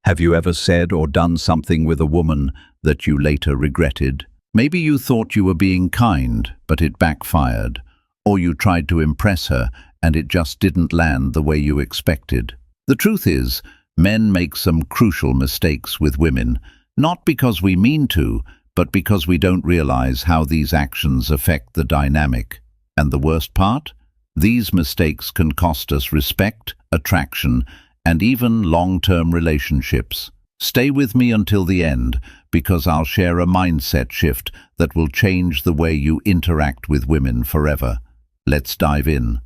Have you ever said or done something with a woman that you later regretted? Maybe you thought you were being kind, but it backfired. Or you tried to impress her and it just didn't land the way you expected. The truth is, men make some crucial mistakes with women, not because we mean to, but because we don't realize how these actions affect the dynamic. And the worst part? These mistakes can cost us respect, attraction, and even long-term relationships. Stay with me until the end, because I'll share a mindset shift that will change the way you interact with women forever. Let's dive in.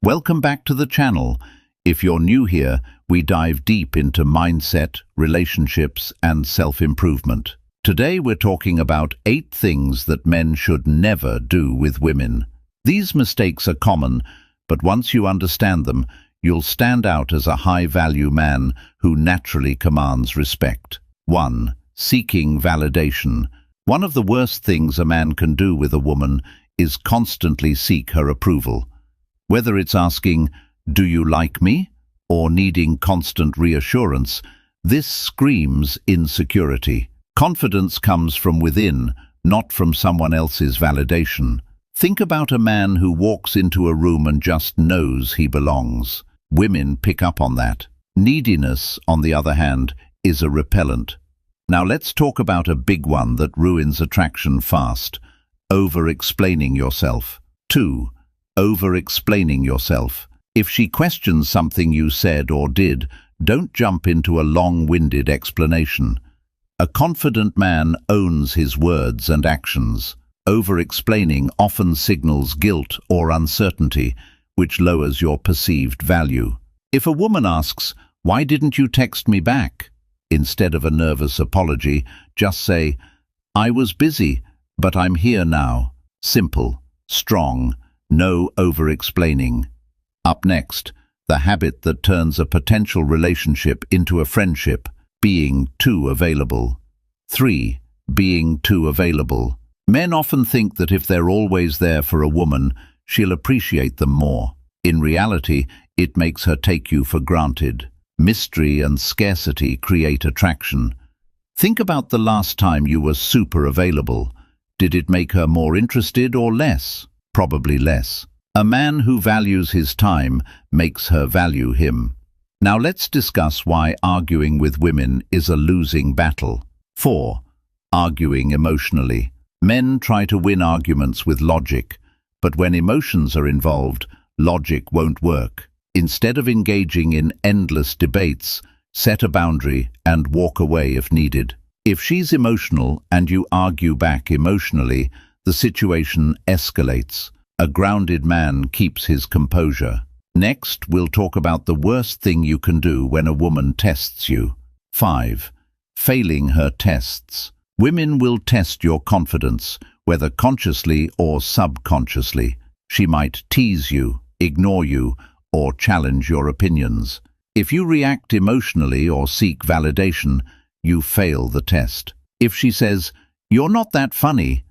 Welcome back to the channel. If you're new here, we dive deep into mindset, relationships, and self-improvement. Today we're talking about 8 things that men should never do with women. These mistakes are common, but once you understand them, you'll stand out as a high-value man who naturally commands respect. 1. Seeking validation. One of the worst things a man can do with a woman is constantly seek her approval. Whether it's asking, "Do you like me?" or needing constant reassurance, this screams insecurity. Confidence comes from within, not from someone else's validation. Think about a man who walks into a room and just knows he belongs. Women pick up on that. Neediness, on the other hand, is a repellent. Now let's talk about a big one that ruins attraction fast. Over-explaining yourself. 2. Over-explaining yourself. If she questions something you said or did, don't jump into a long-winded explanation. A confident man owns his words and actions. Over-explaining often signals guilt or uncertainty, which lowers your perceived value. If a woman asks, "Why didn't you text me back?" instead of a nervous apology, just say, "I was busy, but I'm here now." Simple, strong, no over-explaining. Up next, the habit that turns a potential relationship into a friendship: being too available. 3. Being too available. Men often think that if they're always there for a woman, she'll appreciate them more. In reality, it makes her take you for granted. Mystery and scarcity create attraction. Think about the last time you were super available. Did it make her more interested or less? Probably less. A man who values his time makes her value him. Now let's discuss why arguing with women is a losing battle. 4. Arguing emotionally. Men try to win arguments with logic, but when emotions are involved, logic won't work. Instead of engaging in endless debates, set a boundary and walk away if needed. If she's emotional and you argue back emotionally, the situation escalates. A grounded man keeps his composure. Next, we'll talk about the worst thing you can do when a woman tests you. 5. Failing her tests. Women will test your confidence, whether consciously or subconsciously. She might tease you, ignore you, or challenge your opinions. If you react emotionally or seek validation, you fail the test. If she says, "You're not that funny,"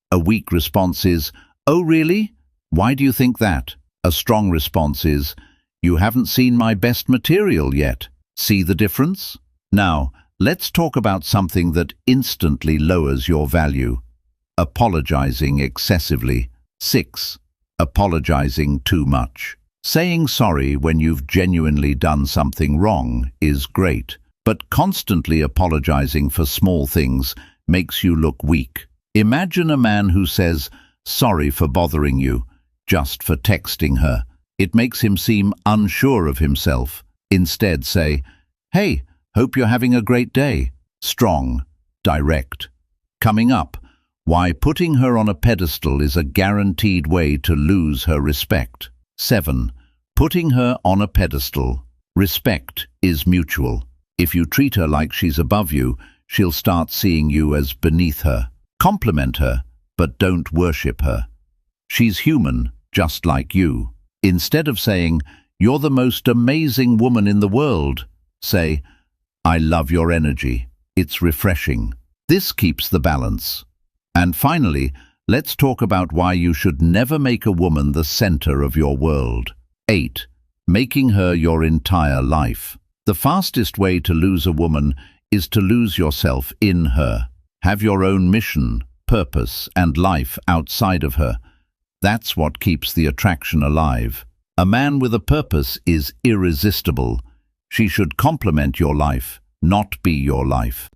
a weak response is, "Oh really? Why do you think that?" A strong response is, "You haven't seen my best material yet." See the difference? Now, let's talk about something that instantly lowers your value: apologizing excessively. 6. Apologizing too much. Saying sorry when you've genuinely done something wrong is great, but constantly apologizing for small things makes you look weak. Imagine a man who says, "Sorry for bothering you," just for texting her. It makes him seem unsure of himself. Instead say, "Hey, hope you're having a great day." Strong, direct. Coming up, why putting her on a pedestal is a guaranteed way to lose her respect. 7. Putting her on a pedestal. Respect is mutual. If you treat her like she's above you, she'll start seeing you as beneath her. Compliment her, but don't worship her. She's human, just like you. Instead of saying, "You're the most amazing woman in the world," say, "I love your energy. It's refreshing." This keeps the balance. And finally, let's talk about why you should never make a woman the center of your world. 8. Making her your entire life. The The fastest way to lose a woman is to lose yourself in her. Have your own mission, purpose, and life outside of her. That's what keeps the attraction alive. A man with a purpose is irresistible. She should complement your life, not be your life.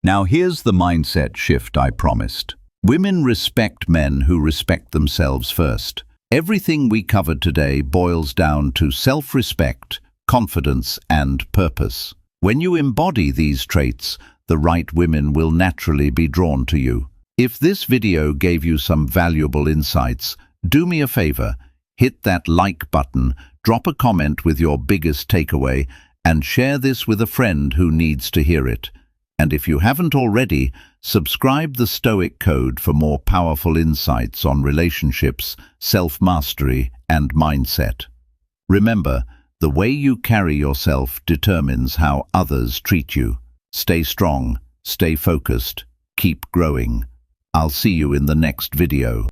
Now here's the mindset shift I promised. Women respect men who respect themselves first. Everything we covered today boils down to self-respect, confidence, and purpose. When you embody these traits, the right women will naturally be drawn to you. If this video gave you some valuable insights, do me a favor, hit that like button, drop a comment with your biggest takeaway, and share this with a friend who needs to hear it. And if you haven't already, subscribe the Stoic Code for more powerful insights on relationships, self-mastery, and mindset. Remember, the way you carry yourself determines how others treat you. Stay strong, stay focused, keep growing. I'll see you in the next video.